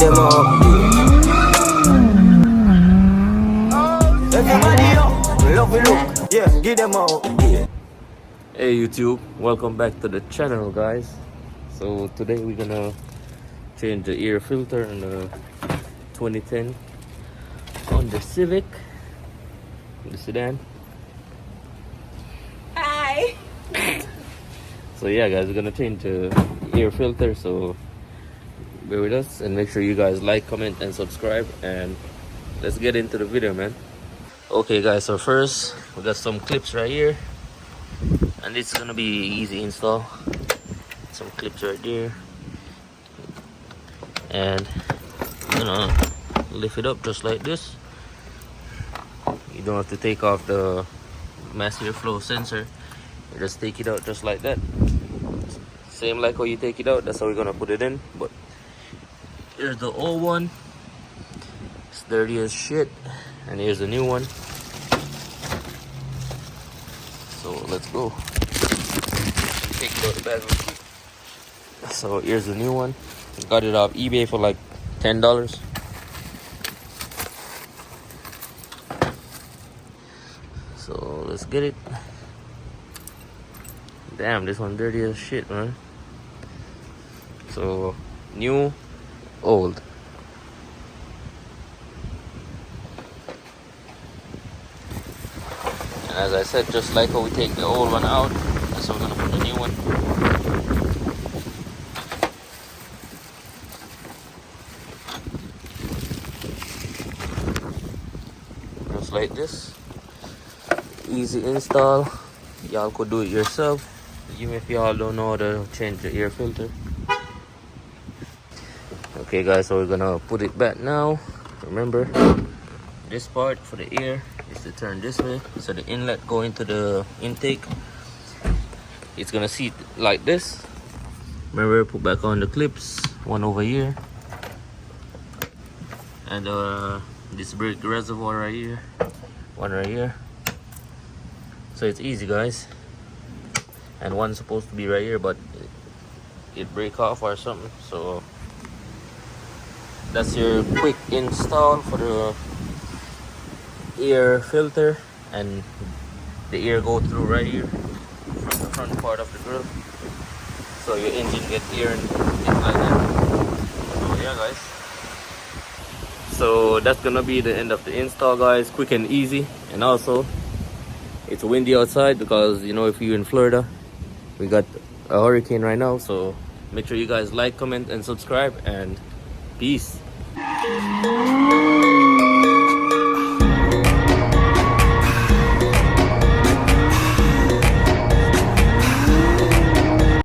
get them up. Everybody up, love we look, yeah, get them up. Yeah. Hey YouTube, welcome back to the channel, guys. So today we're gonna change the air filter in the 2010 on the Civic, the sedan. Hi. So yeah, guys, we're gonna change the air filter, so bear with us and make sure you guys like, comment and subscribe, and let's get into the video, man. Okay guys, so first we got some clips right here, and it's gonna be easy install. Some clips right there, and I'm gonna lift it up just like this. You don't have to take off the mass airflow sensor, you just take it out just like that. Same like how you take it out, that's how we're gonna put it in. But here's the old one, it's dirty as shit, and here's the new one. So let's go. Take it out the bag real quick. So here's the new one. Got it off eBay for like $10. So let's get it. Damn, this one dirty as shit, man. So new, old. And as I said, just like how we take the old one out, that's how we're gonna put the new one. Just like this. Easy install. Y'all could do it yourself, even if y'all don't know how to change the air filter. Okay guys, so we're gonna put it back now. Remember, this part for the air is to turn this way, so the inlet go into the intake. It's gonna seat like this. Remember, put back on the clips, one over here, and this brake reservoir right here, one right here. So it's easy, guys. And one's supposed to be right here, but it break off or something. So that's your quick install for the air filter, and the air go through right here from the front part of the grill, so your engine get air and things like that. So yeah guys, so that's gonna be the end of the install, guys. Quick and easy. And also, it's windy outside because, you know, if you're in Florida, we got a hurricane right now. So make sure you guys like, comment and subscribe, and peace.